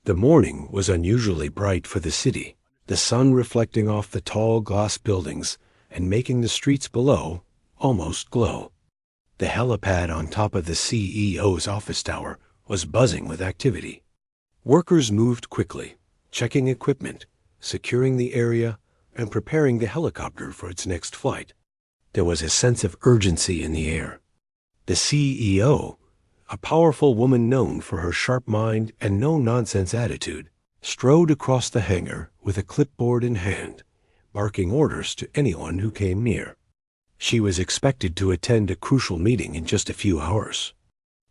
The morning was unusually bright for the city, the sun reflecting off the tall glass buildings and making the streets below almost glow. The helipad on top of the CEO's office tower was buzzing with activity. Workers moved quickly, checking equipment, securing the area, and preparing the helicopter for its next flight. There was a sense of urgency in the air. The CEO, a powerful woman known for her sharp mind and no-nonsense attitude, strode across the hangar with a clipboard in hand, barking orders to anyone who came near. She was expected to attend a crucial meeting in just a few hours,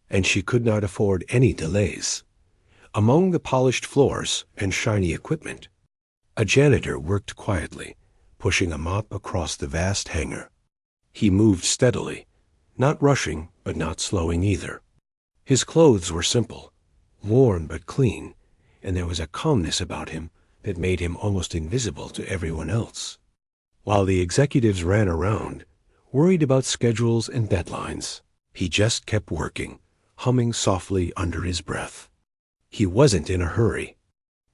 and she could not afford any delays. Among the polished floors and shiny equipment, a janitor worked quietly, pushing a mop across the vast hangar. He moved steadily, not rushing but not slowing either. His clothes were simple, worn but clean, and there was a calmness about him that made him almost invisible to everyone else. While the executives ran around, worried about schedules and deadlines, he just kept working, humming softly under his breath. He wasn't in a hurry.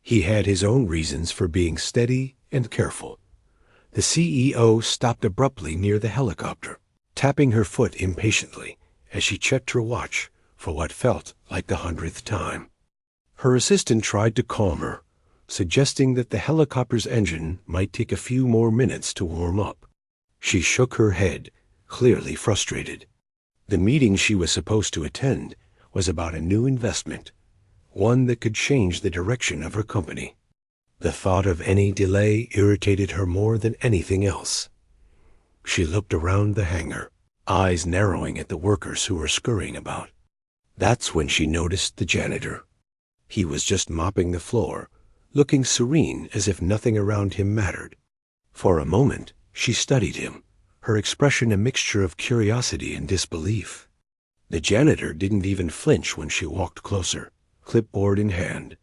He had his own reasons for being steady and careful. The CEO stopped abruptly near the helicopter, tapping her foot impatiently as she checked her watch for what felt like the 100th time. Her assistant tried to calm her, suggesting that the helicopter's engine might take a few more minutes to warm up. She shook her head, clearly frustrated. The meeting she was supposed to attend was about a new investment, one that could change the direction of her company. The thought of any delay irritated her more than anything else. She looked around the hangar, eyes narrowing at the workers who were scurrying about. That's when she noticed the janitor. He was just mopping the floor, looking serene as if nothing around him mattered. For a moment, she studied him, her expression a mixture of curiosity and disbelief. The janitor didn't even flinch when she walked closer, clipboard in hand,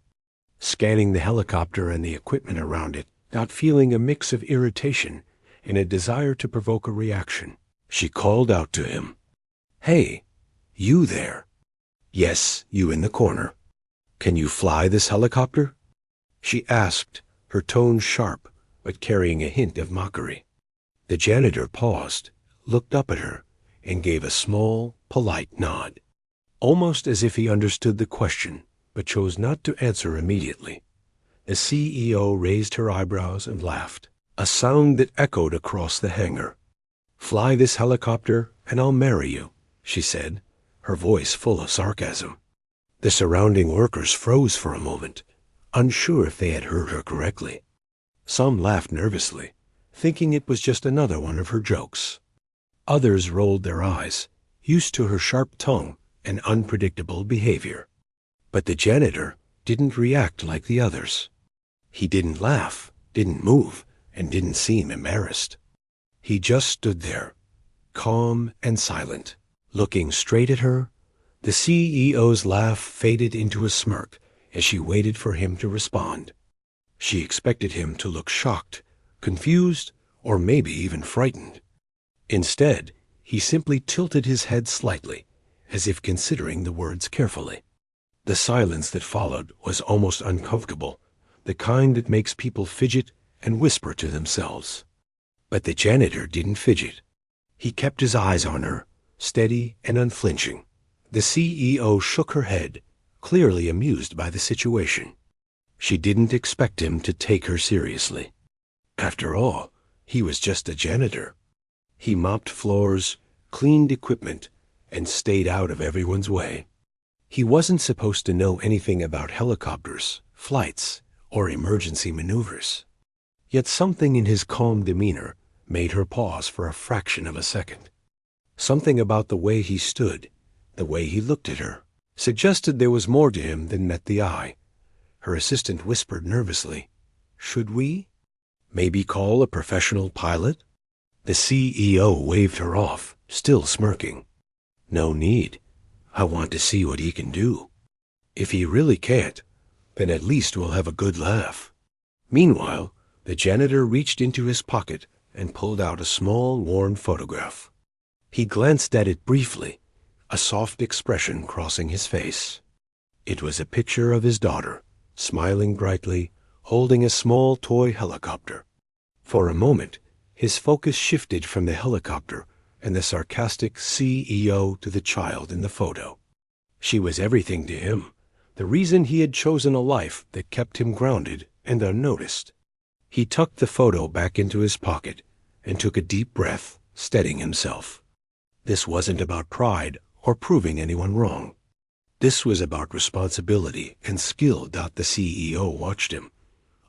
scanning the helicopter and the equipment around it, not feeling a mix of irritation and a desire to provoke a reaction. She called out to him, "Hey, you there? Yes, you in the corner. Can you fly this helicopter?" She asked, her tone sharp, but carrying a hint of mockery. The janitor paused, looked up at her, and gave a small, polite nod, almost as if he understood the question, but chose not to answer immediately. The CEO raised her eyebrows and laughed, a sound that echoed across the hangar. "Fly this helicopter, and I'll marry you," she said, her voice full of sarcasm. The surrounding workers froze for a moment, unsure if they had heard her correctly. Some laughed nervously, thinking it was just another one of her jokes. Others rolled their eyes, used to her sharp tongue and unpredictable behavior. But the janitor didn't react like the others. He didn't laugh, didn't move, and didn't seem embarrassed. He just stood there, calm and silent, looking straight at her. The CEO's laugh faded into a smirk as she waited for him to respond. She expected him to look shocked, confused, or maybe even frightened. Instead, he simply tilted his head slightly, as if considering the words carefully. The silence that followed was almost uncomfortable, the kind that makes people fidget and whisper to themselves. But the janitor didn't fidget. He kept his eyes on her, steady and unflinching. The CEO shook her head, clearly amused by the situation. She didn't expect him to take her seriously. After all, he was just a janitor. He mopped floors, cleaned equipment, and stayed out of everyone's way. He wasn't supposed to know anything about helicopters, flights, or emergency maneuvers. Yet something in his calm demeanor made her pause for a fraction of a second. Something about the way he stood, the way he looked at her, suggested there was more to him than met the eye. Her assistant whispered nervously, "Should we? Maybe call a professional pilot?" The CEO waved her off, still smirking. "No need. I want to see what he can do. If he really can't, then at least we'll have a good laugh." Meanwhile, the janitor reached into his pocket and pulled out a small, worn photograph. He glanced at it briefly, a soft expression crossing his face. It was a picture of his daughter, smiling brightly, holding a small toy helicopter. For a moment, his focus shifted from the helicopter and the sarcastic CEO to the child in the photo. She was everything to him, the reason he had chosen a life that kept him grounded and unnoticed. He tucked the photo back into his pocket and took a deep breath, steadying himself. This wasn't about pride or proving anyone wrong. This was about responsibility and skill. The CEO watched him,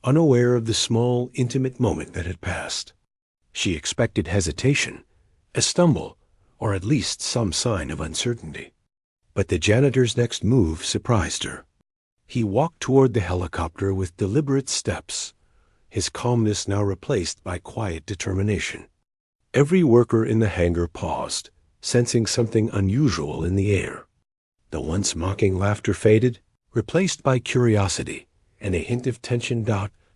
unaware of the small, intimate moment that had passed. She expected hesitation, a stumble, or at least some sign of uncertainty. But the janitor's next move surprised her. He walked toward the helicopter with deliberate steps, his calmness now replaced by quiet determination. Every worker in the hangar paused, sensing something unusual in the air. The once mocking laughter faded, replaced by curiosity and a hint of tension.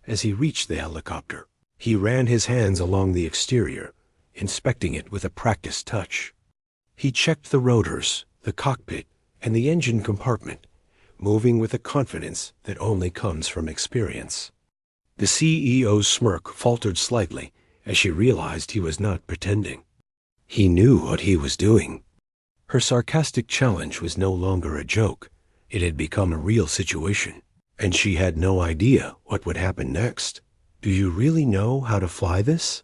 As he reached the helicopter, he ran his hands along the exterior, inspecting it with a practiced touch. He checked the rotors, the cockpit, and the engine compartment, moving with a confidence that only comes from experience. The CEO's smirk faltered slightly as she realized he was not pretending. He knew what he was doing. Her sarcastic challenge was no longer a joke. It had become a real situation, and she had no idea what would happen next. "Do you really know how to fly this?"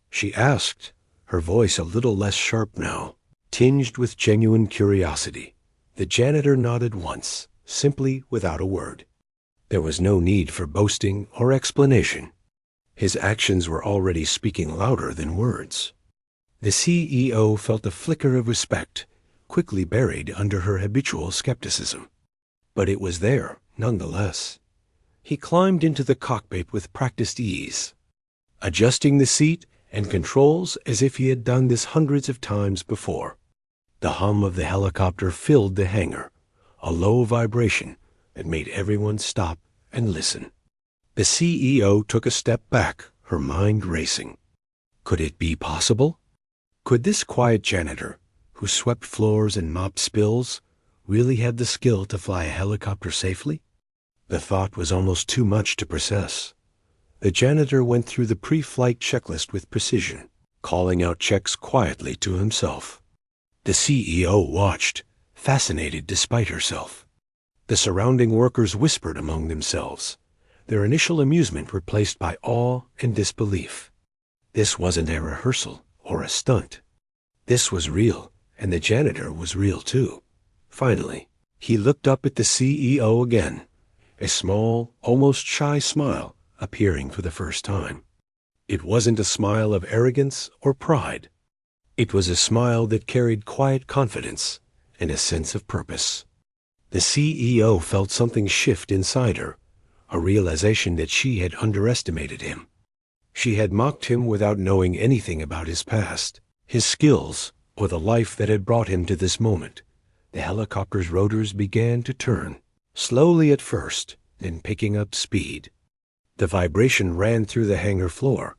she asked, her voice a little less sharp now, tinged with genuine curiosity. The janitor nodded once, simply without a word. There was no need for boasting or explanation. His actions were already speaking louder than words. The CEO felt a flicker of respect, quickly buried under her habitual skepticism. But it was there, nonetheless. He climbed into the cockpit with practiced ease, adjusting the seat and controls as if he had done this hundreds of times before. The hum of the helicopter filled the hangar, a low vibration that made everyone stop and listen. The CEO took a step back, her mind racing. Could it be possible? Could this quiet janitor, who swept floors and mopped spills, really have the skill to fly a helicopter safely? The thought was almost too much to process. The janitor went through the pre-flight checklist with precision, calling out checks quietly to himself. The CEO watched, fascinated despite herself. The surrounding workers whispered among themselves, their initial amusement replaced by awe and disbelief. This wasn't a rehearsal or a stunt. This was real, and the janitor was real too. Finally, he looked up at the CEO again, a small, almost shy smile appearing for the first time. It wasn't a smile of arrogance or pride. It was a smile that carried quiet confidence and a sense of purpose. The CEO felt something shift inside her, a realization that she had underestimated him. She had mocked him without knowing anything about his past, his skills, or the life that had brought him to this moment. The helicopter's rotors began to turn, slowly at first, then picking up speed. The vibration ran through the hangar floor,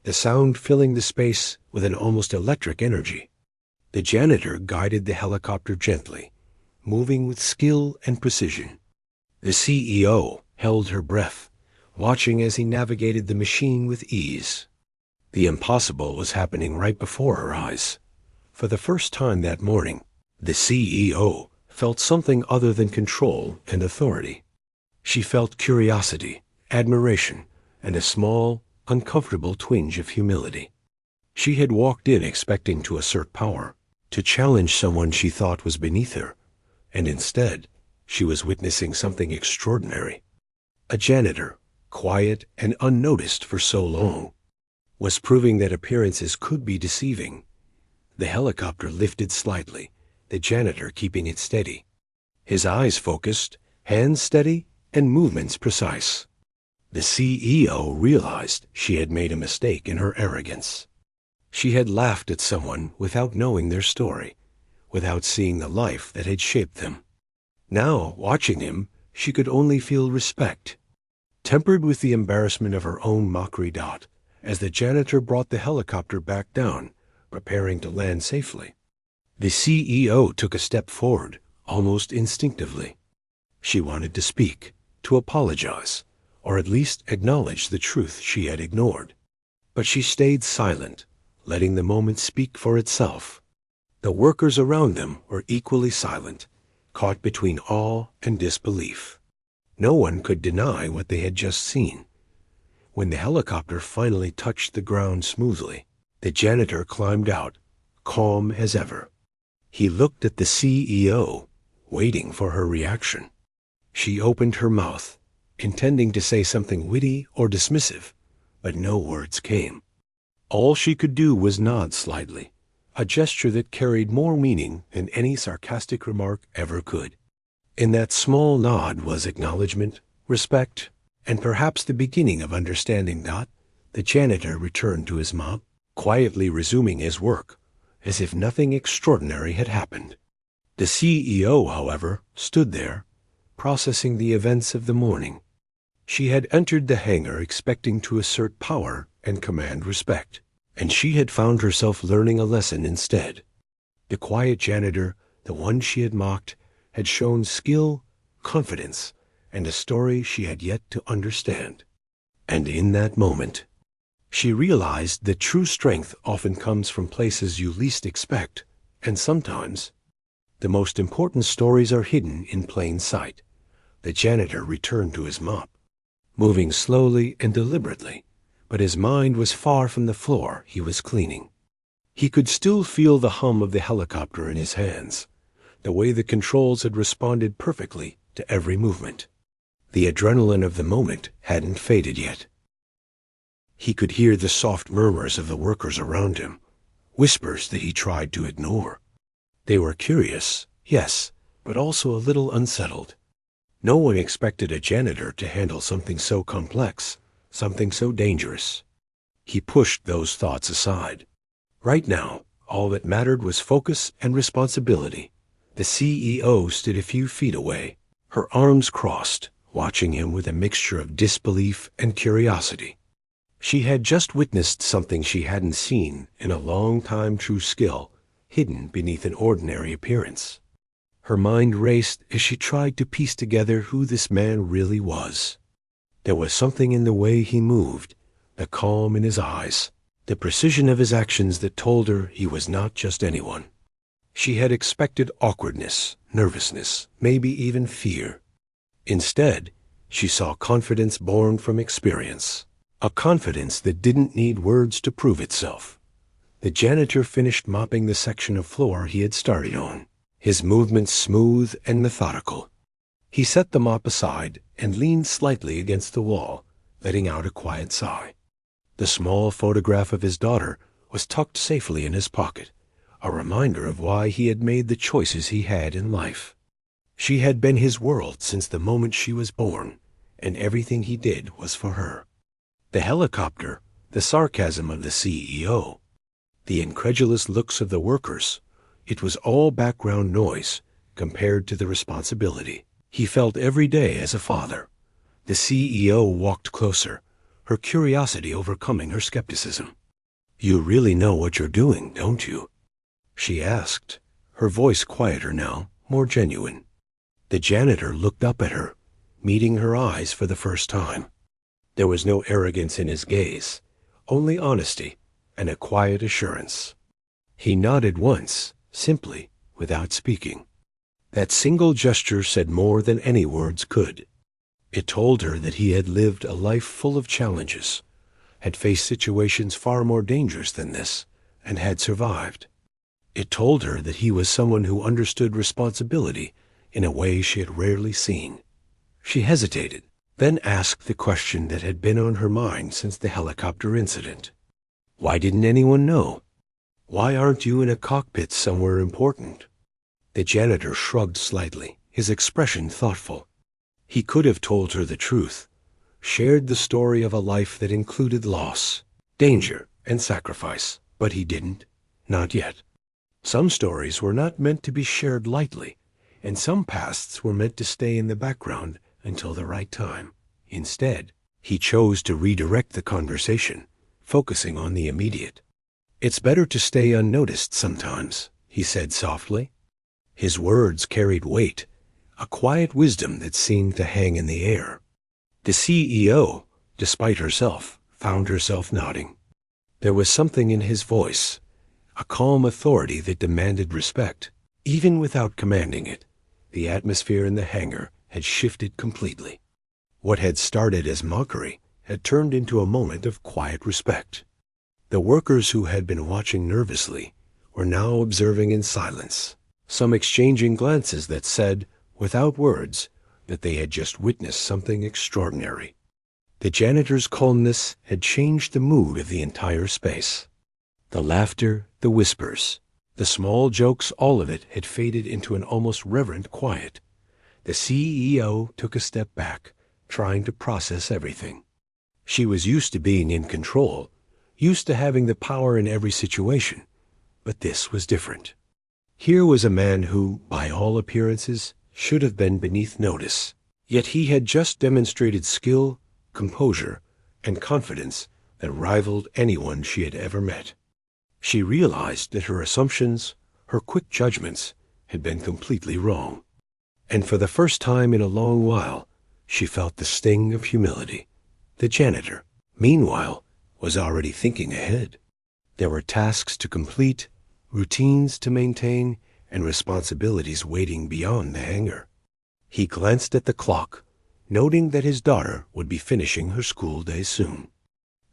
the sound filling the space with an almost electric energy. The janitor guided the helicopter gently, moving with skill and precision. The CEO held her breath, watching as he navigated the machine with ease. The impossible was happening right before her eyes. For the first time that morning, the CEO felt something other than control and authority. She felt curiosity, admiration, and a small, uncomfortable twinge of humility. She had walked in expecting to assert power, to challenge someone she thought was beneath her, and instead, she was witnessing something extraordinary. A janitor, quiet and unnoticed for so long, was proving that appearances could be deceiving. The helicopter lifted slightly, the janitor keeping it steady. His eyes focused, hands steady, and movements precise. The CEO realized she had made a mistake in her arrogance. She had laughed at someone without knowing their story, without seeing the life that had shaped them. Now, watching him, she could only feel respect, tempered with the embarrassment of her own mockery. As the janitor brought the helicopter back down, preparing to land safely, the CEO took a step forward, almost instinctively. She wanted to speak, to apologize, or at least acknowledge the truth she had ignored. But she stayed silent, letting the moment speak for itself. The workers around them were equally silent, caught between awe and disbelief. No one could deny what they had just seen. When the helicopter finally touched the ground smoothly, the janitor climbed out, calm as ever. He looked at the CEO, waiting for her reaction. She opened her mouth, intending to say something witty or dismissive, but no words came. All she could do was nod slightly, a gesture that carried more meaning than any sarcastic remark ever could. In that small nod was acknowledgement, respect, and perhaps the beginning of understanding that. The janitor returned to his mop, quietly resuming his work, as if nothing extraordinary had happened. The CEO, however, stood there, processing the events of the morning. She had entered the hangar expecting to assert power and command respect, and she had found herself learning a lesson instead. The quiet janitor, the one she had mocked, had shown skill, confidence, and a story she had yet to understand. And in that moment, she realized that true strength often comes from places you least expect, and sometimes the most important stories are hidden in plain sight. The janitor returned to his mop, moving slowly and deliberately, but his mind was far from the floor he was cleaning. He could still feel the hum of the helicopter in his hands, the way the controls had responded perfectly to every movement. The adrenaline of the moment hadn't faded yet. He could hear the soft murmurs of the workers around him, whispers that he tried to ignore. They were curious, yes, but also a little unsettled. No one expected a janitor to handle something so complex, something so dangerous. He pushed those thoughts aside. Right now, all that mattered was focus and responsibility. The CEO stood a few feet away, her arms crossed, watching him with a mixture of disbelief and curiosity. She had just witnessed something she hadn't seen in a long time, true skill, hidden beneath an ordinary appearance. Her mind raced as she tried to piece together who this man really was. There was something in the way he moved, the calm in his eyes, the precision of his actions that told her he was not just anyone. She had expected awkwardness, nervousness, maybe even fear. Instead, she saw confidence born from experience, a confidence that didn't need words to prove itself. The janitor finished mopping the section of floor he had started on, his movements smooth and methodical. He set the mop aside and leaned slightly against the wall, letting out a quiet sigh. The small photograph of his daughter was tucked safely in his pocket, a reminder of why he had made the choices he had in life. She had been his world since the moment she was born, and everything he did was for her. The helicopter, the sarcasm of the CEO, the incredulous looks of the workers, it was all background noise compared to the responsibility he felt every day as a father. The CEO walked closer, her curiosity overcoming her skepticism. "You really know what you're doing, don't you?" she asked, her voice quieter now, more genuine. The janitor looked up at her, meeting her eyes for the first time. There was no arrogance in his gaze, only honesty and a quiet assurance. He nodded once, simply, without speaking. That single gesture said more than any words could. It told her that he had lived a life full of challenges, had faced situations far more dangerous than this, and had survived. It told her that he was someone who understood responsibility in a way she had rarely seen. She hesitated, then asked the question that had been on her mind since the helicopter incident. "Why didn't anyone know? Why aren't you in a cockpit somewhere important?" The janitor shrugged slightly, his expression thoughtful. He could have told her the truth, shared the story of a life that included loss, danger, and sacrifice, but he didn't, not yet. Some stories were not meant to be shared lightly, and some pasts were meant to stay in the background until the right time. Instead, he chose to redirect the conversation, focusing on the immediate. "It's better to stay unnoticed sometimes," he said softly. His words carried weight, a quiet wisdom that seemed to hang in the air. The CEO, despite herself, found herself nodding. There was something in his voice, a calm authority that demanded respect. Even without commanding it, the atmosphere in the hangar had shifted completely. What had started as mockery had turned into a moment of quiet respect. The workers who had been watching nervously were now observing in silence, some exchanging glances that said, without words, that they had just witnessed something extraordinary. The janitor's calmness had changed the mood of the entire space. The laughter, the whispers, the small jokes, all of it had faded into an almost reverent quiet. The CEO took a step back, trying to process everything. She was used to being in control, used to having the power in every situation, but this was different. Here was a man who, by all appearances, should have been beneath notice, yet he had just demonstrated skill, composure, and confidence that rivaled anyone she had ever met. She realized that her assumptions, her quick judgments, had been completely wrong. And for the first time in a long while, she felt the sting of humility. The janitor, meanwhile, was already thinking ahead. There were tasks to complete, routines to maintain, and responsibilities waiting beyond the hangar. He glanced at the clock, noting that his daughter would be finishing her school day soon.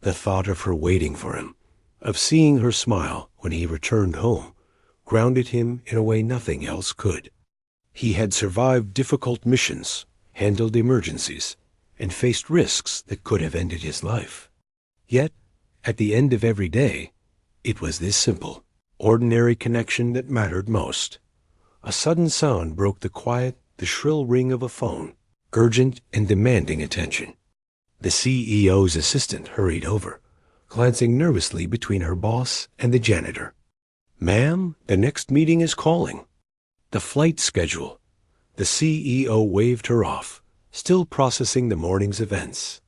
The thought of her waiting for him, of seeing her smile when he returned home, grounded him in a way nothing else could. He had survived difficult missions, handled emergencies, and faced risks that could have ended his life. Yet, at the end of every day, it was this simple, ordinary connection that mattered most. A sudden sound broke the quiet, the shrill ring of a phone, urgent and demanding attention. The CEO's assistant hurried over, glancing nervously between her boss and the janitor. "Ma'am, the next meeting is calling." The flight schedule. The CEO waved her off, still processing the morning's events.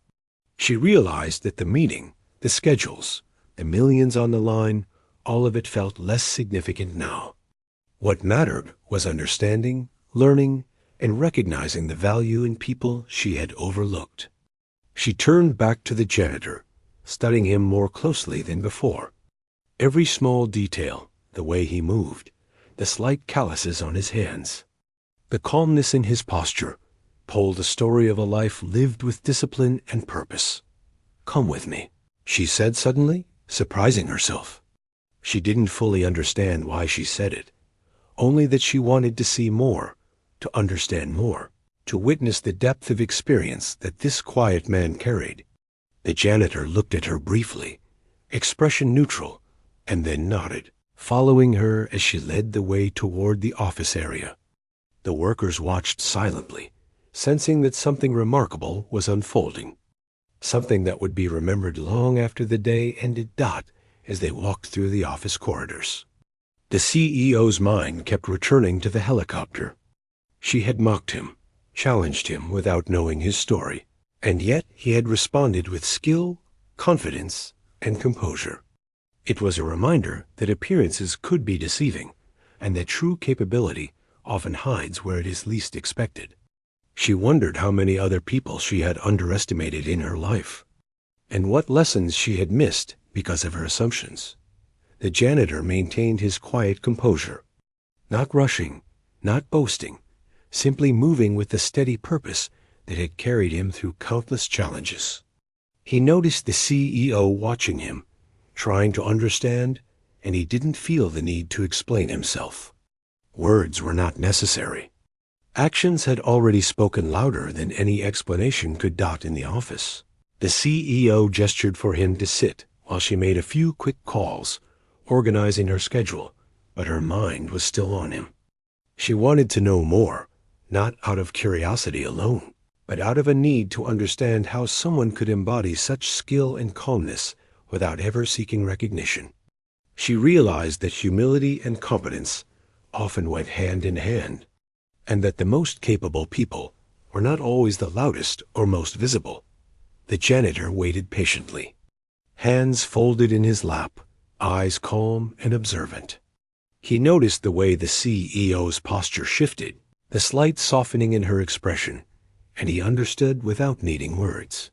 She realized that the meeting, the schedules, the millions on the line, all of it felt less significant now. What mattered was understanding, learning, and recognizing the value in people she had overlooked. She turned back to the janitor, studying him more closely than before. Every small detail, the way he moved, the slight calluses on his hands, the calmness in his posture, told the story of a life lived with discipline and purpose. "Come with me," she said suddenly, surprising herself. She didn't fully understand why she said it, only that she wanted to see more, to understand more, to witness the depth of experience that this quiet man carried. The janitor looked at her briefly, expression neutral, and then nodded, following her as she led the way toward the office area. The workers watched silently, sensing that something remarkable was unfolding, something that would be remembered long after the day ended. As they walked through the office corridors, the CEO's mind kept returning to the helicopter. She had mocked him, challenged him without knowing his story, and yet he had responded with skill, confidence, and composure. It was a reminder that appearances could be deceiving, and that true capability often hides where it is least expected. She wondered how many other people she had underestimated in her life, and what lessons she had missed because of her assumptions. The janitor maintained his quiet composure, not rushing, not boasting, simply moving with the steady purpose that had carried him through countless challenges. He noticed the CEO watching him, trying to understand, and he didn't feel the need to explain himself. Words were not necessary. Actions had already spoken louder than any explanation could. In the office, the CEO gestured for him to sit while she made a few quick calls, organizing her schedule, but her mind was still on him. She wanted to know more, not out of curiosity alone, but out of a need to understand how someone could embody such skill and calmness without ever seeking recognition. She realized that humility and competence often went hand in hand, and that the most capable people were not always the loudest or most visible. The janitor waited patiently, hands folded in his lap, eyes calm and observant. He noticed the way the CEO's posture shifted, the slight softening in her expression, and he understood without needing words.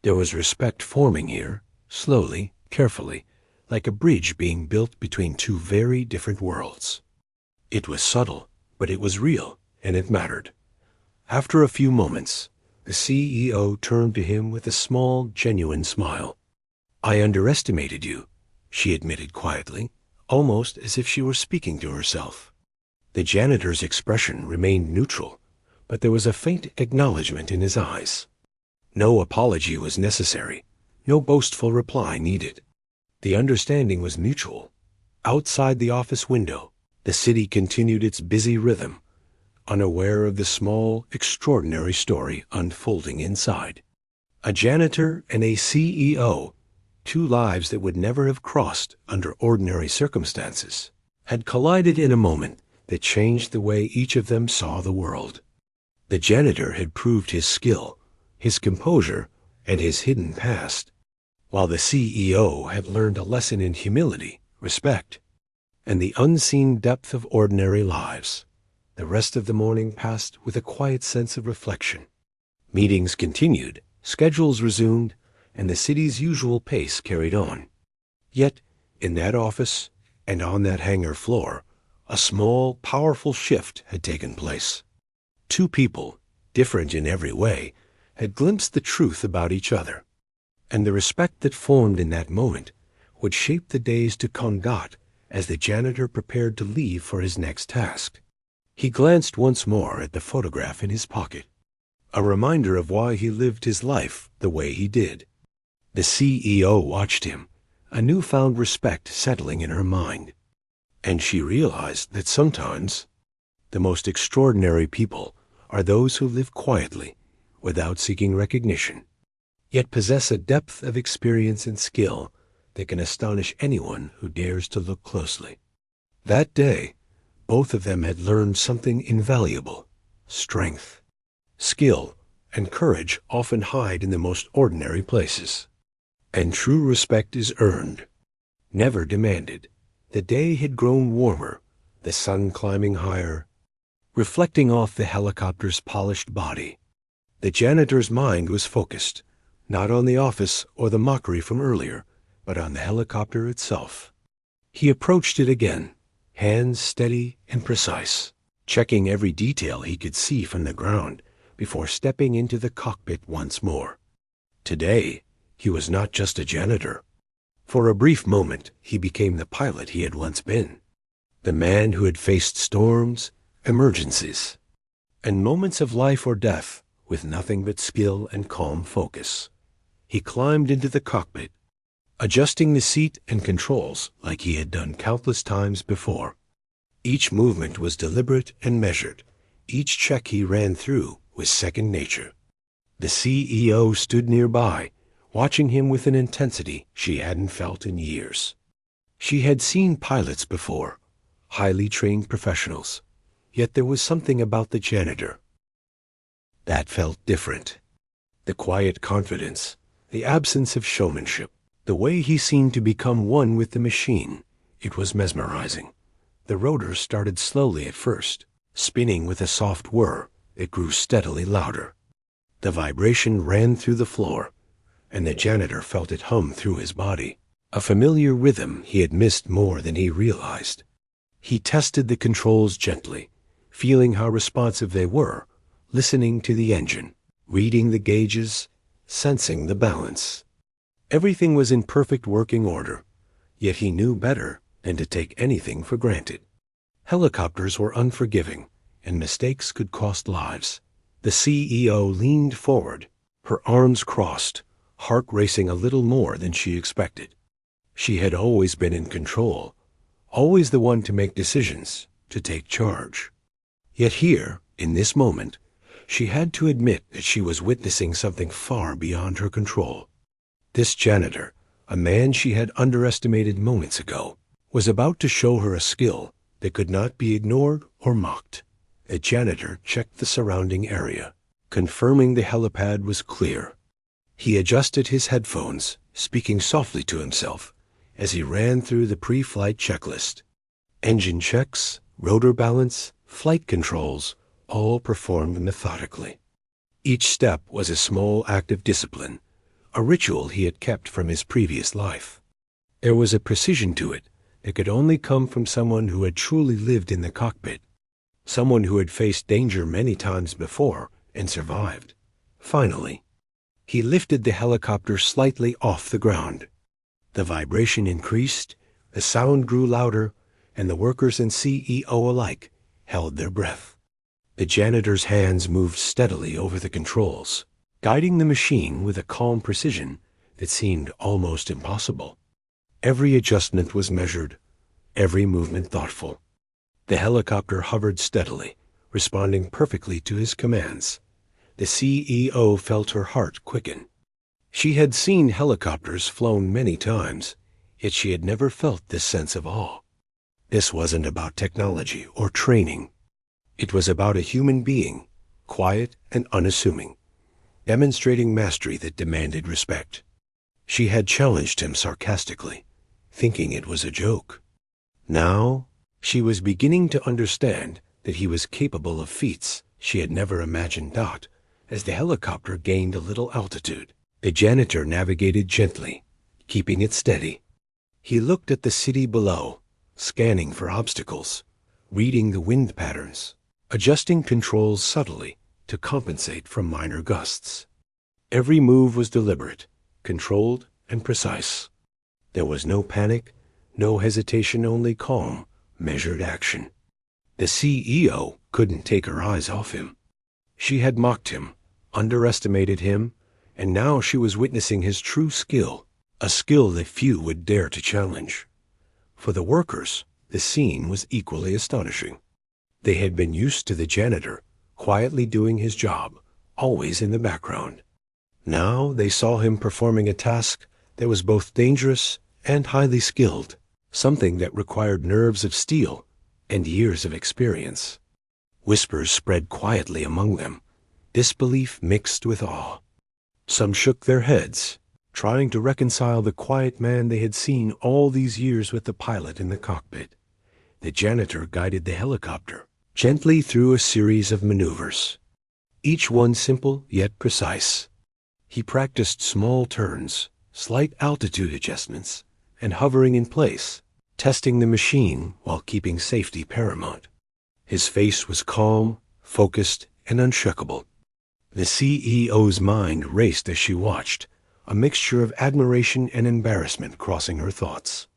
There was respect forming here, slowly, carefully, like a bridge being built between two very different worlds. It was subtle, but it was real, and it mattered. After a few moments, the CEO turned to him with a small, genuine smile. "I underestimated you," she admitted quietly, almost as if she were speaking to herself. The janitor's expression remained neutral, but there was a faint acknowledgment in his eyes. No apology was necessary, no boastful reply needed. The understanding was mutual. Outside the office window, the city continued its busy rhythm, unaware of the small, extraordinary story unfolding inside. A janitor and a CEO, two lives that would never have crossed under ordinary circumstances, had collided in a moment that changed the way each of them saw the world. The janitor had proved his skill, his composure, and his hidden past, while the CEO had learned a lesson in humility, respect, and the unseen depth of ordinary lives. The rest of the morning passed with a quiet sense of reflection. Meetings continued, schedules resumed, and the city's usual pace carried on. Yet, in that office and on that hangar floor, a small, powerful shift had taken place. Two people, different in every way, had glimpsed the truth about each other, and the respect that formed in that moment would shape the days to come as the janitor prepared to leave for his next task. He glanced once more at the photograph in his pocket, a reminder of why he lived his life the way he did. The CEO watched him, a newfound respect settling in her mind, and she realized that sometimes the most extraordinary people are those who live quietly, without seeking recognition, yet possess a depth of experience and skill that can astonish anyone who dares to look closely. That day, both of them had learned something invaluable. Strength, skill, and courage often hide in the most ordinary places. And true respect is earned, never demanded. The day had grown warmer, the sun climbing higher, reflecting off the helicopter's polished body. The janitor's mind was focused, not on the office or the mockery from earlier, but on the helicopter itself. He approached it again, hands steady and precise, checking every detail he could see from the ground before stepping into the cockpit once more. Today, he was not just a janitor. For a brief moment, he became the pilot he had once been, the man who had faced storms, emergencies, and moments of life or death with nothing but skill and calm focus. He climbed into the cockpit, adjusting the seat and controls like he had done countless times before. Each movement was deliberate and measured. Each check he ran through was second nature. The CEO stood nearby, watching him with an intensity she hadn't felt in years. She had seen pilots before, highly trained professionals, yet there was something about the janitor that felt different. The quiet confidence, the absence of showmanship, the way he seemed to become one with the machine, it was mesmerizing. The rotors started slowly at first, spinning with a soft whir that grew steadily louder. The vibration ran through the floor, and the janitor felt it hum through his body, a familiar rhythm he had missed more than he realized. He tested the controls gently, feeling how responsive they were, listening to the engine, reading the gauges, sensing the balance. Everything was in perfect working order, yet he knew better than to take anything for granted. Helicopters were unforgiving, and mistakes could cost lives. The CEO leaned forward, her arms crossed, heart racing a little more than she expected. She had always been in control, always the one to make decisions, to take charge. Yet here, in this moment, she had to admit that she was witnessing something far beyond her control. This janitor, a man she had underestimated moments ago, was about to show her a skill that could not be ignored or mocked. The janitor checked the surrounding area, confirming the helipad was clear. He adjusted his headphones, speaking softly to himself as he ran through the pre-flight checklist. Engine checks, rotor balance, flight controls, all performed methodically. Each step was a small act of discipline, a ritual he had kept from his previous life. There was a precision to it that could only come from someone who had truly lived in the cockpit, someone who had faced danger many times before and survived. Finally, he lifted the helicopter slightly off the ground. The vibration increased, the sound grew louder, and the workers and CEO alike held their breath. The janitor's hands moved steadily over the controls, guiding the machine with a calm precision that seemed almost impossible. Every adjustment was measured, every movement thoughtful. The helicopter hovered steadily, responding perfectly to his commands. The CEO felt her heart quicken. She had seen helicopters flown many times, yet she had never felt this sense of awe. This wasn't about technology or training. It was about a human being, quiet and unassuming, demonstrating mastery that demanded respect. She had challenged him sarcastically, thinking it was a joke. Now, she was beginning to understand that he was capable of feats she had never imagined. As the helicopter gained a little altitude, the janitor navigated gently, keeping it steady. He looked at the city below, scanning for obstacles, reading the wind patterns, adjusting controls subtly to compensate for minor gusts. Every move was deliberate, controlled, and precise. There was no panic, no hesitation, only calm, measured action. The CEO couldn't take her eyes off him. She had mocked him, underestimated him, and now she was witnessing his true skill, a skill that few would dare to challenge. For the workers, the scene was equally astonishing. They had been used to the janitor, quietly doing his job, always in the background. Now they saw him performing a task that was both dangerous and highly skilled, something that required nerves of steel and years of experience. Whispers spread quietly among them, disbelief mixed with awe. Some shook their heads, trying to reconcile the quiet man they had seen all these years with the pilot in the cockpit. The janitor guided the helicopter gently through a series of maneuvers, each one simple yet precise. He practiced small turns, slight altitude adjustments, and hovering in place, testing the machine while keeping safety paramount. His face was calm, focused, and unshakable. The CEO's mind raced as she watched, a mixture of admiration and embarrassment crossing her thoughts.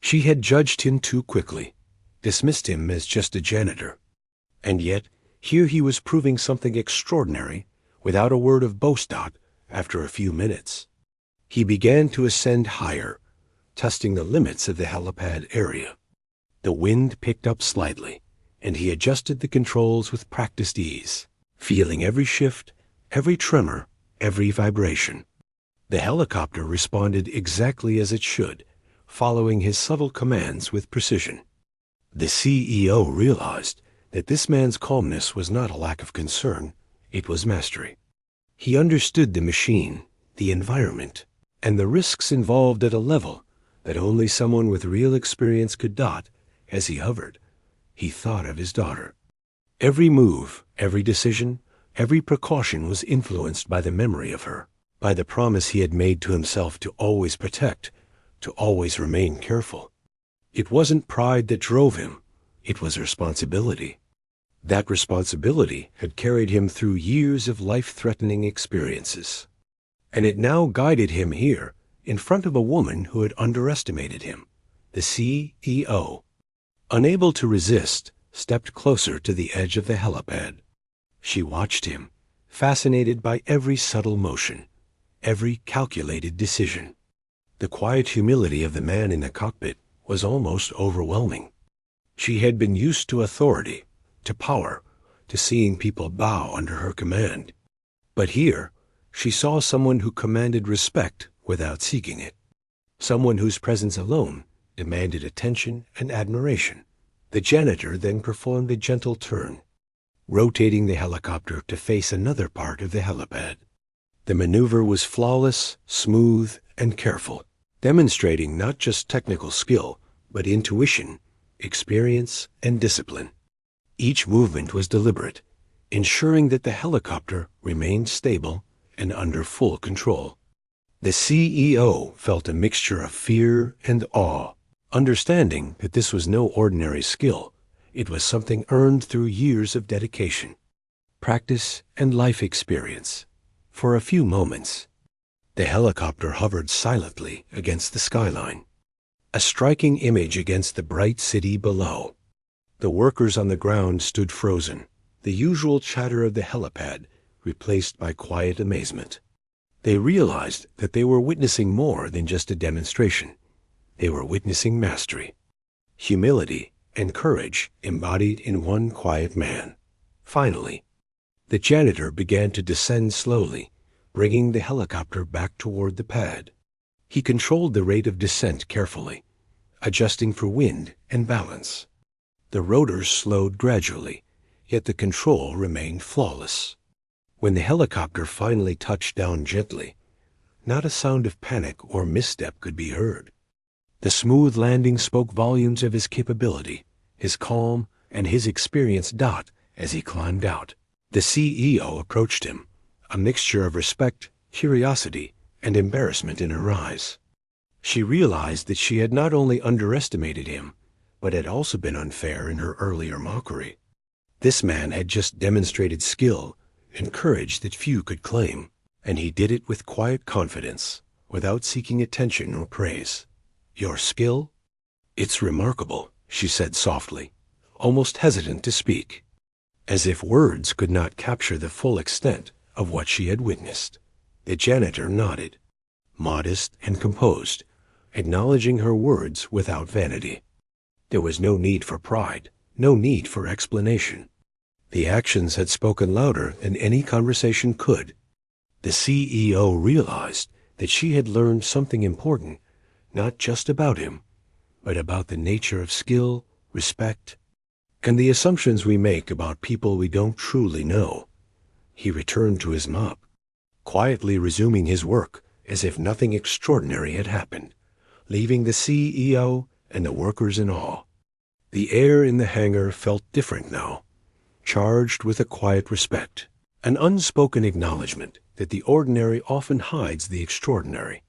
She had judged him too quickly, dismissed him as just a janitor. And yet, here he was proving something extraordinary without a word of boast. After a few minutes, he began to ascend higher, testing the limits of the helipad area. The wind picked up slightly, and he adjusted the controls with practiced ease, feeling every shift, every tremor, every vibration. The helicopter responded exactly as it should, following his subtle commands with precision. The CEO realized that this man's calmness was not a lack of concern, it was mastery. He understood the machine, the environment, and the risks involved at a level that only someone with real experience could. As he hovered, he thought of his daughter. Every move, every decision, every precaution was influenced by the memory of her, by the promise he had made to himself to always protect, to always remain careful. It wasn't pride that drove him, it was responsibility. That responsibility had carried him through years of life-threatening experiences, and it now guided him here, in front of a woman who had underestimated him. The CEO, unable to resist, stepped closer to the edge of the helipad. She watched him, fascinated by every subtle motion, every calculated decision. The quiet humility of the man in the cockpit was almost overwhelming. She had been used to authority, to power, to seeing people bow under her command. But here, she saw someone who commanded respect without seeking it, someone whose presence alone demanded attention and admiration. The janitor then performed a gentle turn, rotating the helicopter to face another part of the helipad. The maneuver was flawless, smooth, and careful, demonstrating not just technical skill, but intuition, experience, and discipline. Each movement was deliberate, ensuring that the helicopter remained stable and under full control. The CEO felt a mixture of fear and awe, understanding that this was no ordinary skill. It was something earned through years of dedication, practice, and life experience. For a few moments, the helicopter hovered silently against the skyline, a striking image against the bright city below. The workers on the ground stood frozen, the usual chatter of the helipad replaced by quiet amazement. They realized that they were witnessing more than just a demonstration. They were witnessing mastery, humility, and courage embodied in one quiet man. Finally, the janitor began to descend slowly, bringing the helicopter back toward the pad. He controlled the rate of descent carefully, adjusting for wind and balance. The rotors slowed gradually, yet the control remained flawless. When the helicopter finally touched down gently, not a sound of panic or misstep could be heard. The smooth landing spoke volumes of his capability, his calm, and his experience. As he climbed out, the CEO approached him, a mixture of respect, curiosity, and embarrassment in her eyes. She realized that she had not only underestimated him, but had also been unfair in her earlier mockery. This man had just demonstrated skill and courage that few could claim, and he did it with quiet confidence, without seeking attention or praise. Your skill? It's remarkable, she said softly, almost hesitant to speak, as if words could not capture the full extent of what she had witnessed. The janitor nodded, modest and composed, acknowledging her words without vanity. There was no need for pride, no need for explanation. The actions had spoken louder than any conversation could. The CEO realized that she had learned something important, not just about him, but about the nature of skill, respect, and the assumptions we make about people we don't truly know. He returned to his mop, quietly resuming his work as if nothing extraordinary had happened, leaving the CEO and the workers in awe. The air in the hangar felt different now, charged with a quiet respect, an unspoken acknowledgement that the ordinary often hides the extraordinary.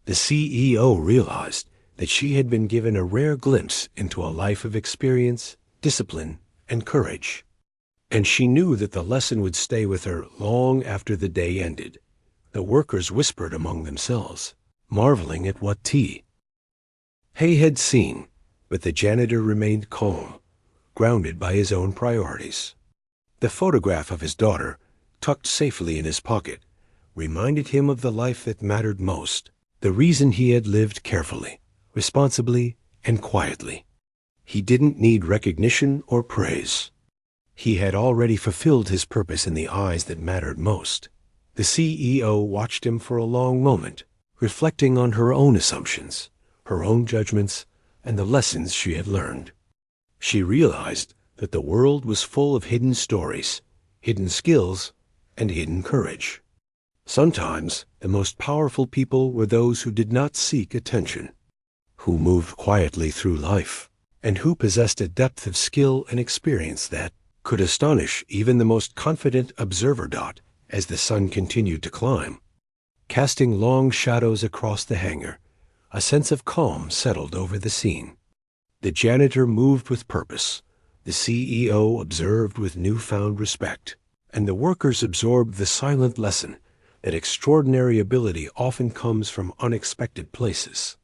The CEO realized that she had been given a rare glimpse into a life of experience, discipline, and courage, and she knew that the lesson would stay with her long after the day ended. The workers whispered among themselves, marveling at what Hay had seen, but the janitor remained calm, grounded by his own priorities. The photograph of his daughter, tucked safely in his pocket, reminded him of the life that mattered most, the reason he had lived carefully, responsibly, and quietly. He didn't need recognition or praise. He had already fulfilled his purpose in the eyes that mattered most. The CEO watched him for a long moment, reflecting on her own assumptions, her own judgments, and the lessons she had learned. She realized that the world was full of hidden stories, hidden skills, and hidden courage. Sometimes the most powerful people were those who did not seek attention, who moved quietly through life, and who possessed a depth of skill and experience that could astonish even the most confident observer. As the sun continued to climb, casting long shadows across the hangar, a sense of calm settled over the scene. The janitor moved with purpose, the CEO observed with newfound respect, and the workers absorbed the silent lesson that extraordinary ability often comes from unexpected places.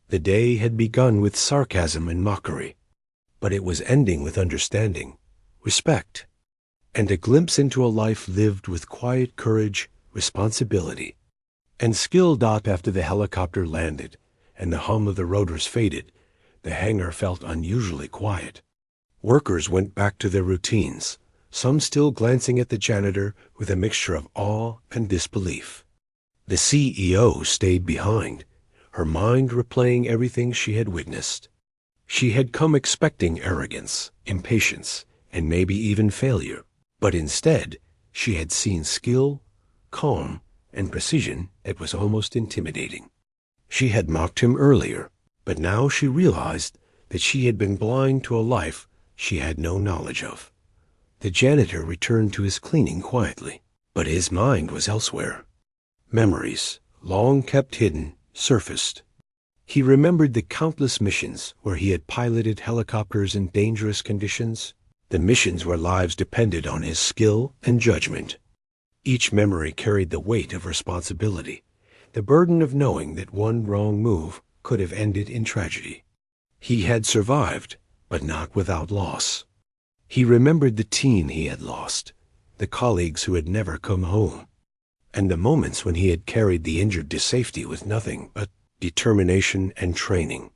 The day had begun with sarcasm and mockery, but it was ending with understanding, respect, and a glimpse into a life lived with quiet courage, responsibility, and skill. After the helicopter landed and the hum of the rotors faded, the hangar felt unusually quiet. Workers went back to their routines, some still glancing at the janitor with a mixture of awe and disbelief. The CEO stayed behind, her mind replaying everything she had witnessed. She had come expecting arrogance, impatience, and maybe even failure, but instead she had seen skill, calm, and precision that was almost intimidating. She had mocked him earlier, but now she realized that she had been blind to a life she had no knowledge of. The janitor returned to his cleaning quietly, but his mind was elsewhere. Memories, long kept hidden, surfaced. He remembered the countless missions where he had piloted helicopters in dangerous conditions, the missions where lives depended on his skill and judgment. Each memory carried the weight of responsibility, the burden of knowing that one wrong move could have ended in tragedy. He had survived, but not without loss. He remembered the teen he had lost, the colleagues who had never come home, and the moments when he had carried the injured to safety with nothing but determination and training.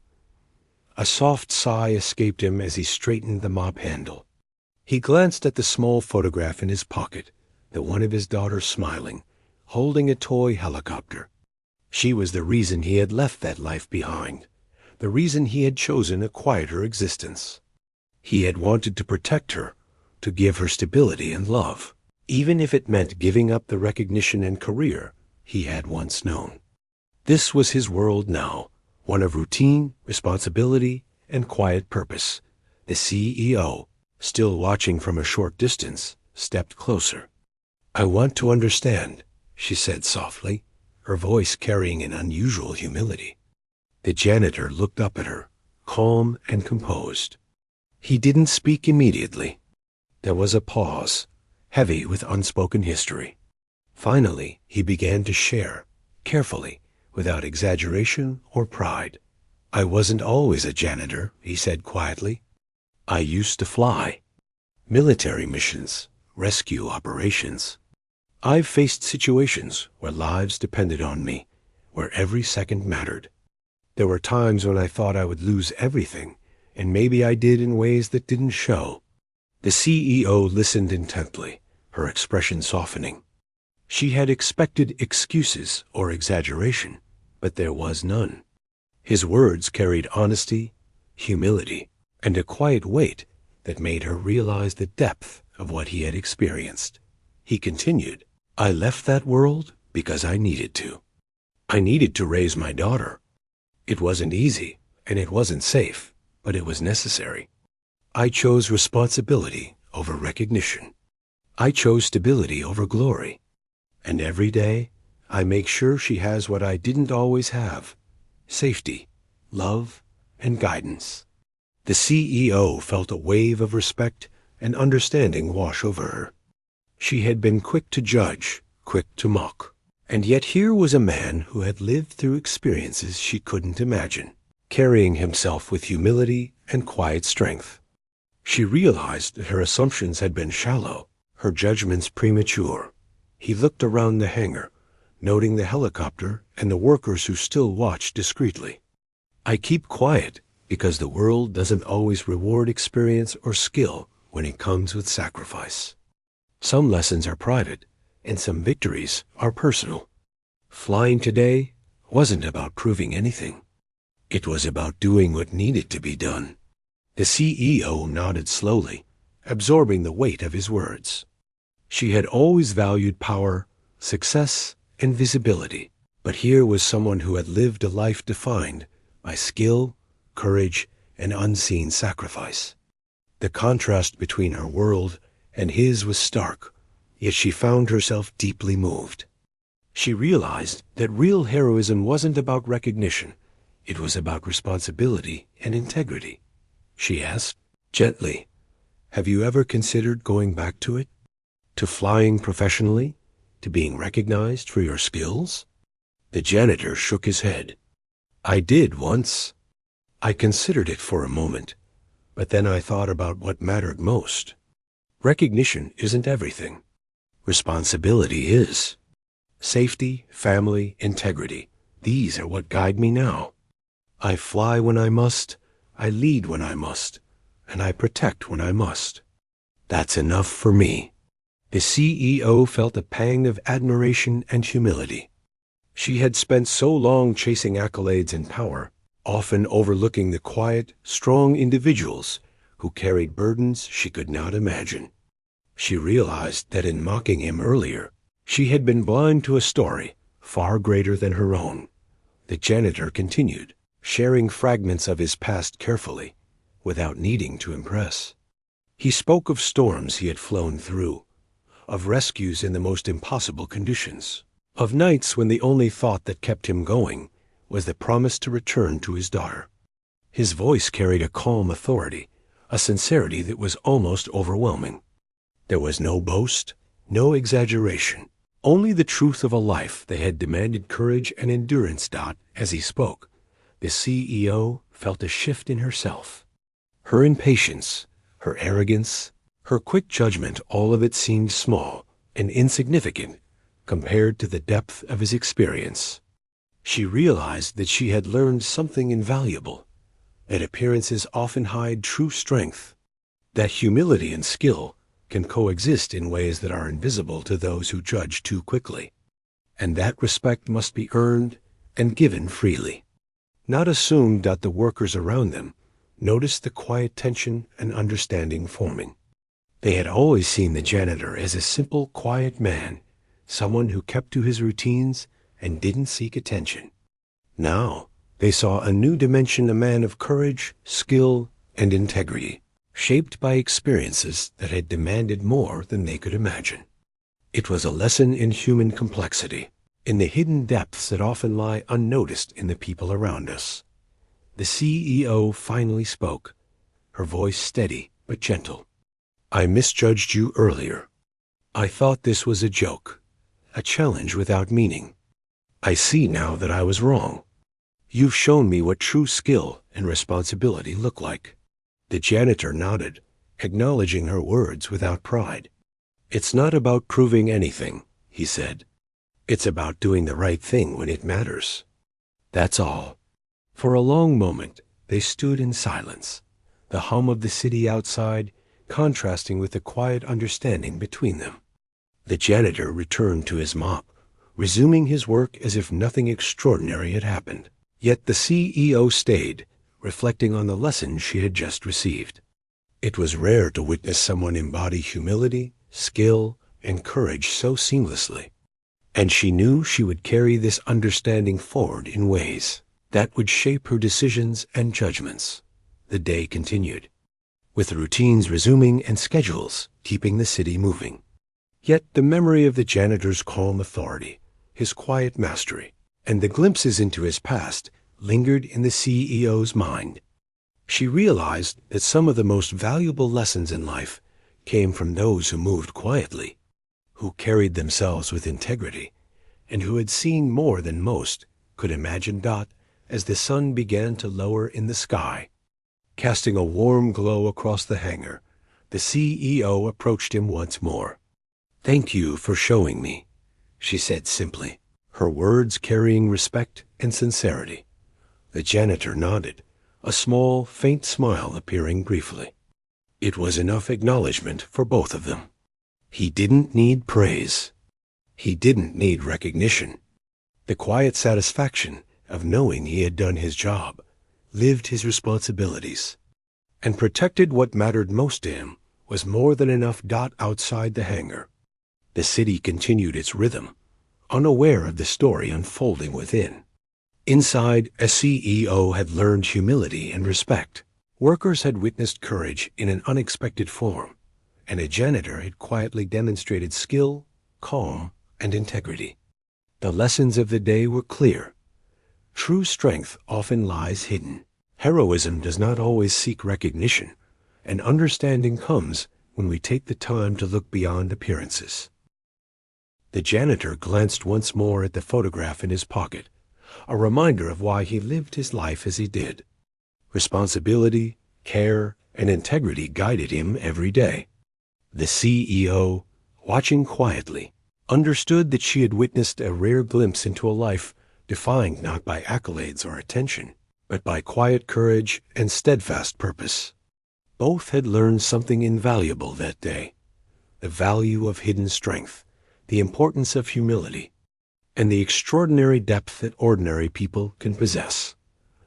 A soft sigh escaped him as he straightened the mop handle. He glanced at the small photograph in his pocket, the one of his daughter smiling, holding a toy helicopter. She was the reason he had left that life behind, the reason he had chosen a quieter existence. He had wanted to protect her, to give her stability and love, even if it meant giving up the recognition and career he had once known. This was his world now, one of routine, responsibility, and quiet purpose. The CEO, still watching from a short distance, stepped closer. "I want to understand," she said softly, her voice carrying an unusual humility. The janitor looked up at her, calm and composed. He didn't speak immediately. There was a pause, heavy with unspoken history. Finally, he began to share, carefully, without exaggeration or pride. "I wasn't always a janitor," he said quietly. "I used to fly. Military missions, rescue operations. I've faced situations where lives depended on me, where every second mattered. There were times when I thought I would lose everything, and maybe I did in ways that didn't show." The CEO listened intently, her expression softening. She had expected excuses or exaggeration, but there was none. His words carried honesty, humility, and a quiet weight that made her realize the depth of what he had experienced. He continued, "I left that world because I needed to. I needed to raise my daughter. It wasn't easy, and it wasn't safe, but it was necessary. I chose responsibility over recognition. I chose stability over glory. And every day, I make sure she has what I didn't always have: safety, love, and guidance." The CEO felt a wave of respect and understanding wash over her. She had been quick to judge, quick to mock. And yet here was a man who had lived through experiences she couldn't imagine, carrying himself with humility and quiet strength. She realized that her assumptions had been shallow, her judgments premature. He looked around the hangar, noting the helicopter and the workers who still watched discreetly. "I keep quiet because the world doesn't always reward experience or skill when it comes with sacrifice. Some lessons are private, and some victories are personal. Flying today wasn't about proving anything. It was about doing what needed to be done." The CEO nodded slowly, absorbing the weight of his words. She had always valued power, success, and visibility, but here was someone who had lived a life defined by skill, courage, and unseen sacrifice. The contrast between her world and his was stark, yet she found herself deeply moved. She realized that real heroism wasn't about recognition. It was about responsibility and integrity. She asked, gently, "Have you ever considered going back to it? To flying professionally? To being recognized for your skills?" The janitor shook his head. "I did once. I considered it for a moment, but then I thought about what mattered most. Recognition isn't everything. Responsibility is. Safety, family, integrity, these are what guide me now. I fly when I must, I lead when I must, and I protect when I must. That's enough for me." The CEO felt a pang of admiration and humility. She had spent so long chasing accolades and power, often overlooking the quiet, strong individuals who carried burdens she could not imagine. She realized that in mocking him earlier, she had been blind to a story far greater than her own. The janitor continued, sharing fragments of his past carefully, without needing to impress. He spoke of storms he had flown through, of rescues in the most impossible conditions, of nights when the only thought that kept him going was the promise to return to his daughter. His voice carried a calm authority, a sincerity that was almost overwhelming. There was no boast, no exaggeration, only the truth of a life that had demanded courage and endurance. As he spoke, the CEO felt a shift in herself. Her impatience, her arrogance, her quick judgment, all of it seemed small and insignificant compared to the depth of his experience. She realized that she had learned something invaluable, that appearances often hide true strength, that humility and skill can coexist in ways that are invisible to those who judge too quickly, and that respect must be earned and given freely, not assumed. The workers around them noticed the quiet tension and understanding forming. They had always seen the janitor as a simple, quiet man, someone who kept to his routines and didn't seek attention. Now they saw a new dimension, a man of courage, skill, and integrity, shaped by experiences that had demanded more than they could imagine. It was a lesson in human complexity, in the hidden depths that often lie unnoticed in the people around us. The CEO finally spoke, her voice steady but gentle. "I misjudged you earlier. I thought this was a joke, a challenge without meaning. I see now that I was wrong. You've shown me what true skill and responsibility look like." The janitor nodded, acknowledging her words without pride. "It's not about proving anything," he said. "It's about doing the right thing when it matters. That's all." For a long moment they stood in silence, the hum of the city outside contrasting with the quiet understanding between them. The janitor returned to his mop, resuming his work as if nothing extraordinary had happened. Yet the CEO stayed, reflecting on the lesson she had just received. It was rare to witness someone embody humility, skill, and courage so seamlessly, and she knew she would carry this understanding forward in ways that would shape her decisions and judgments. The day continued, with routines resuming and schedules keeping the city moving. Yet the memory of the janitor's calm authority, his quiet mastery, and the glimpses into his past lingered in the CEO's mind. She realized that some of the most valuable lessons in life came from those who moved quietly, who carried themselves with integrity, and who had seen more than most could imagine. As the sun began to lower in the sky, casting a warm glow across the hangar, the CEO approached him once more. "Thank you for showing me," she said simply, her words carrying respect and sincerity. The janitor nodded, a small, faint smile appearing briefly. It was enough acknowledgement for both of them. He didn't need praise. He didn't need recognition. The quiet satisfaction of knowing he had done his job, lived his responsibilities, and protected what mattered most to him was more than enough. Outside the hangar, the city continued its rhythm, unaware of the story unfolding within. Inside, a CEO had learned humility and respect. Workers had witnessed courage in an unexpected form, and a janitor had quietly demonstrated skill, calm, and integrity. The lessons of the day were clear. True strength often lies hidden. Heroism does not always seek recognition, and understanding comes when we take the time to look beyond appearances. The janitor glanced once more at the photograph in his pocket, a reminder of why he lived his life as he did. Responsibility, care, and integrity guided him every day. The CEO, watching quietly, understood that she had witnessed a rare glimpse into a life defined not by accolades or attention, but by quiet courage and steadfast purpose. Both had learned something invaluable that day: the value of hidden strength, the importance of humility, and the extraordinary depth that ordinary people can possess.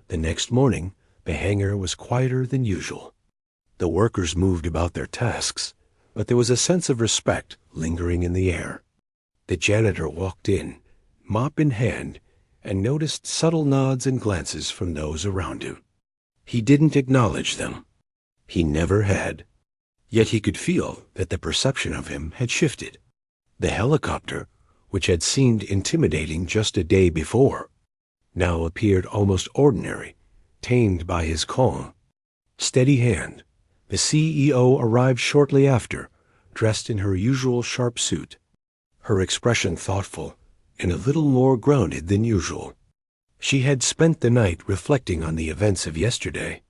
The next morning, the hangar was quieter than usual. The workers moved about their tasks, but there was a sense of respect lingering in the air. The janitor walked in, mop in hand, and noticed subtle nods and glances from those around him. He didn't acknowledge them. He never had. Yet he could feel that the perception of him had shifted. The helicopter, which had seemed intimidating just a day before, now appeared almost ordinary, tamed by his calm, steady hand. The CEO arrived shortly after, dressed in her usual sharp suit, her expression thoughtful and a little more grounded than usual. She had spent the night reflecting on the events of yesterday,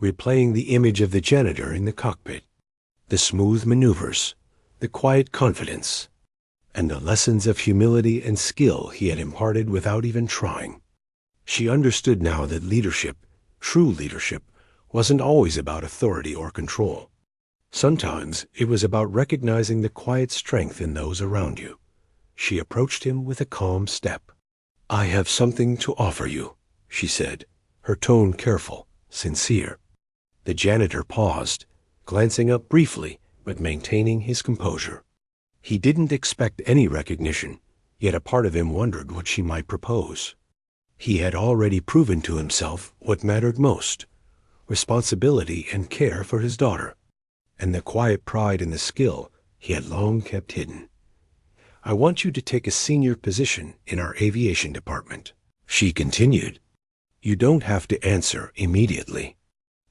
replaying the image of the janitor in the cockpit, the smooth maneuvers, the quiet confidence, and the lessons of humility and skill he had imparted without even trying. She understood now that leadership, true leadership, wasn't always about authority or control. Sometimes it was about recognizing the quiet strength in those around you. She approached him with a calm step. "I have something to offer you," she said, her tone careful, sincere. The janitor paused, glancing up briefly, but maintaining his composure. He didn't expect any recognition, yet a part of him wondered what she might propose. He had already proven to himself what mattered most: responsibility and care for his daughter, and the quiet pride in the skill he had long kept hidden. "I want you to take a senior position in our aviation department," she continued. "You don't have to answer immediately.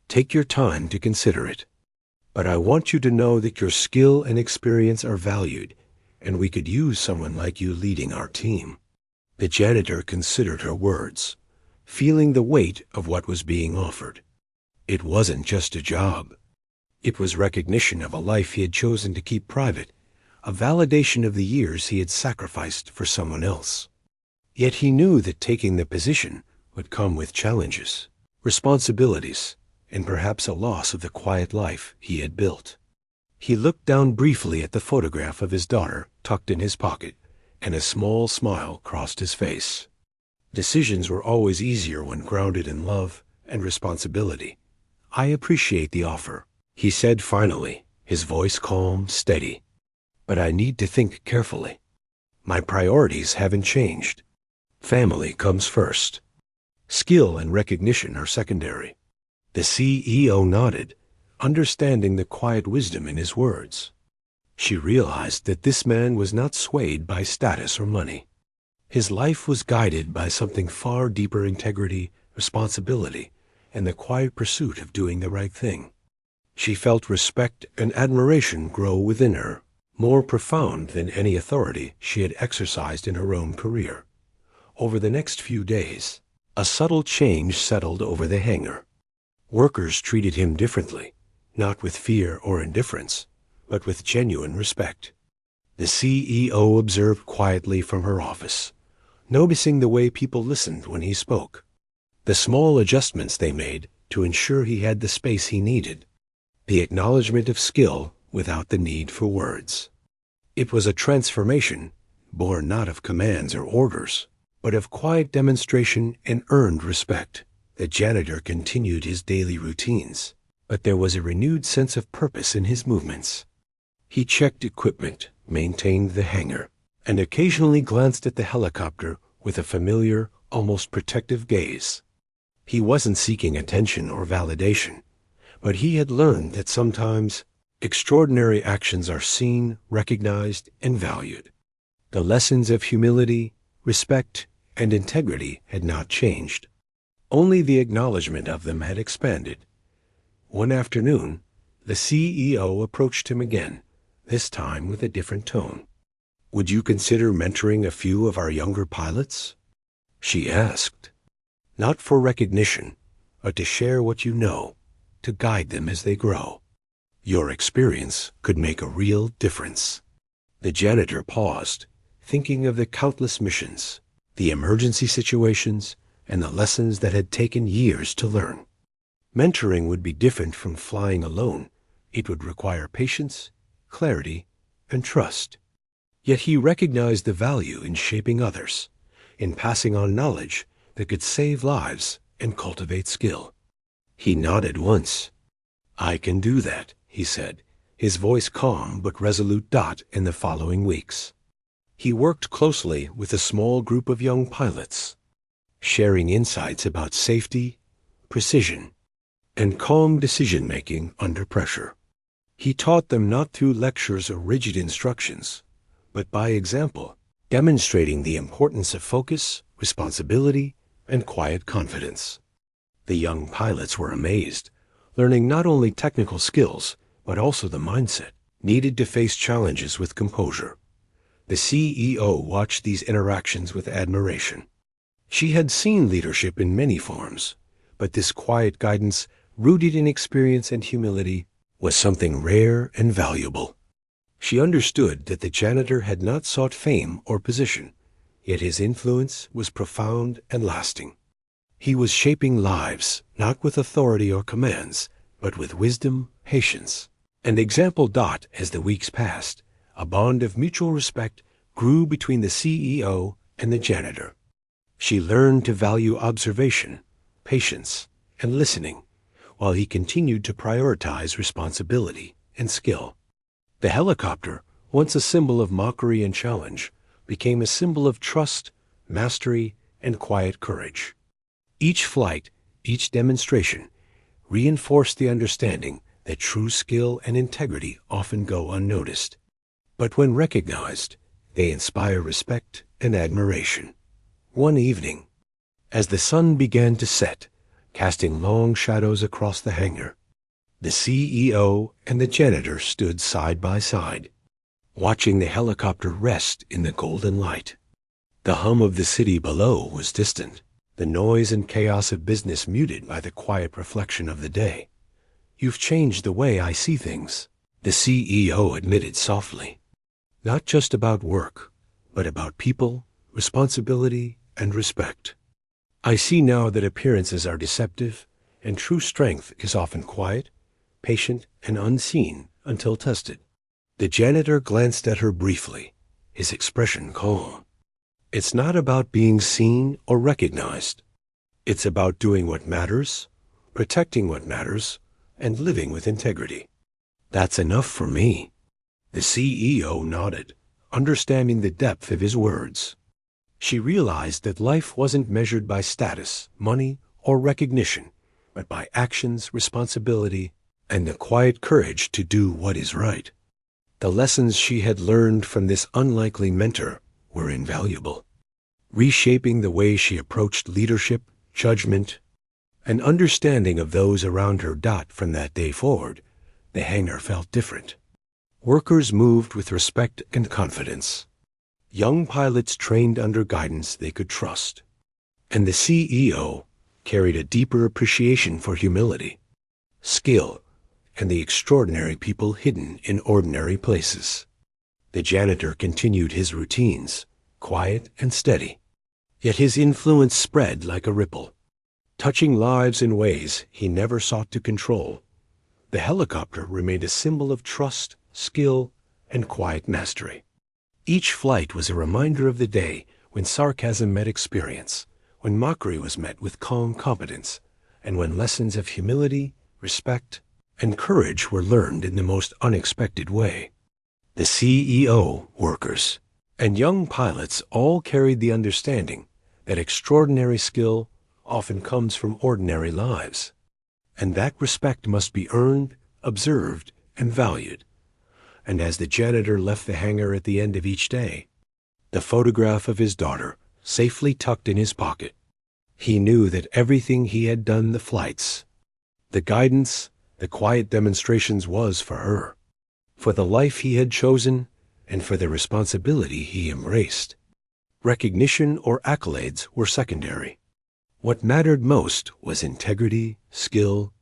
Take your time to consider it. But I want you to know that your skill and experience are valued, and we could use someone like you leading our team." The janitor considered her words, feeling the weight of what was being offered. It wasn't just a job. It was recognition of a life he had chosen to keep private, a validation of the years he had sacrificed for someone else. Yet he knew that taking the position would come with challenges, responsibilities, and perhaps a loss of the quiet life he had built. He looked down briefly at the photograph of his daughter tucked in his pocket, and a small smile crossed his face. Decisions were always easier when grounded in love and responsibility. "I appreciate the offer," he said finally, his voice calm, steady. "But I need to think carefully. My priorities haven't changed. Family comes first. Skill and recognition are secondary." The CEO nodded, understanding the quiet wisdom in his words. She realized that this man was not swayed by status or money. His life was guided by something far deeper: integrity, responsibility, and the quiet pursuit of doing the right thing. She felt respect and admiration grow within her, more profound than any authority she had exercised in her own career. Over the next few days, a subtle change settled over the hangar. Workers treated him differently, not with fear or indifference, but with genuine respect. The CEO observed quietly from her office, noticing the way people listened when he spoke, the small adjustments they made to ensure he had the space he needed, the acknowledgement of skill without the need for words. It was a transformation born not of commands or orders, but of quiet demonstration and earned respect. The janitor continued his daily routines, but there was a renewed sense of purpose in his movements. He checked equipment, maintained the hangar, and occasionally glanced at the helicopter with a familiar, almost protective gaze. He wasn't seeking attention or validation, but he had learned that sometimes extraordinary actions are seen, recognized, and valued. The lessons of humility, respect, and integrity had not changed. Only the acknowledgement of them had expanded. One afternoon, the CEO approached him again, this time with a different tone. "Would you consider mentoring a few of our younger pilots?" she asked. "Not for recognition, but to share what you know, to guide them as they grow. Your experience could make a real difference." The janitor paused, thinking of the countless missions, the emergency situations, and the lessons that had taken years to learn. Mentoring would be different from flying alone. It would require patience, clarity, and trust. Yet he recognized the value in shaping others, in passing on knowledge that could save lives and cultivate skill. He nodded once. "I can do that," he said, his voice calm but resolute. In the following weeks, he worked closely with a small group of young pilots, sharing insights about safety, precision, and calm decision-making under pressure. He taught them not through lectures or rigid instructions, but by example, demonstrating the importance of focus, responsibility, and quiet confidence. The young pilots were amazed, learning not only technical skills, but also the mindset needed to face challenges with composure. The CEO watched these interactions with admiration. She had seen leadership in many forms, but this quiet guidance, rooted in experience and humility, was something rare and valuable. She understood that the janitor had not sought fame or position, yet his influence was profound and lasting. He was shaping lives, not with authority or commands, but with wisdom, patience, and example. As the weeks passed, a bond of mutual respect grew between the CEO and the janitor. She learned to value observation, patience, and listening, while he continued to prioritize responsibility and skill. The helicopter, once a symbol of mockery and challenge, became a symbol of trust, mastery, and quiet courage. Each flight, each demonstration, reinforced the understanding that true skill and integrity often go unnoticed. But when recognized, they inspire respect and admiration. One evening, as the sun began to set, casting long shadows across the hangar, the CEO and the janitor stood side by side, watching the helicopter rest in the golden light. The hum of the city below was distant, the noise and chaos of business muted by the quiet reflection of the day. "You've changed the way I see things," the CEO admitted softly. "Not just about work, but about people, responsibility, and respect. I see now that appearances are deceptive, and true strength is often quiet, patient, and unseen until tested." The janitor glanced at her briefly, his expression calm. "It's not about being seen or recognized. It's about doing what matters, protecting what matters, and living with integrity." "That's enough for me." The CEO nodded, understanding the depth of his words. She realized that life wasn't measured by status, money, or recognition, but by actions, responsibility, and the quiet courage to do what is right. The lessons she had learned from this unlikely mentor were invaluable, reshaping the way she approached leadership, judgment, and understanding of those around her. From that day forward, the hangar felt different. Workers moved with respect and confidence. Young pilots trained under guidance they could trust. And the CEO carried a deeper appreciation for humility, skill, and the extraordinary people hidden in ordinary places. The janitor continued his routines, quiet and steady, yet his influence spread like a ripple, touching lives in ways he never sought to control. The helicopter remained a symbol of trust, skill, and quiet mastery. Each flight was a reminder of the day when sarcasm met experience, when mockery was met with calm competence, and when lessons of humility, respect, and courage were learned in the most unexpected way. The CEO, workers, and young pilots all carried the understanding that extraordinary skill often comes from ordinary lives, and that respect must be earned, observed, and valued. And as the janitor left the hangar at the end of each day, the photograph of his daughter safely tucked in his pocket, he knew that everything he had done, the flights, the guidance, the quiet demonstrations, was for her, for the life he had chosen, and for the responsibility he embraced. Recognition or accolades were secondary. What mattered most was integrity, skill,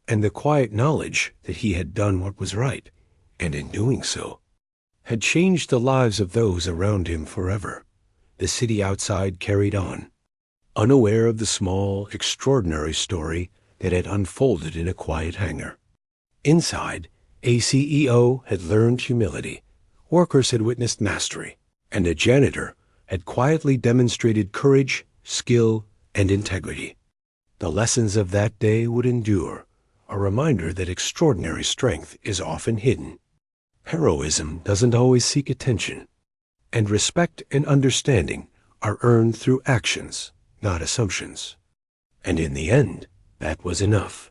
and the quiet knowledge that he had done what was right, and in doing so, had changed the lives of those around him forever. The city outside carried on, unaware of the small, extraordinary story that had unfolded in a quiet hangar. Inside, a CEO had learned humility, workers had witnessed mastery, and a janitor had quietly demonstrated courage, skill, and integrity. The lessons of that day would endure, a reminder that extraordinary strength is often hidden. Heroism doesn't always seek attention, and respect and understanding are earned through actions, not assumptions. And in the end, that was enough.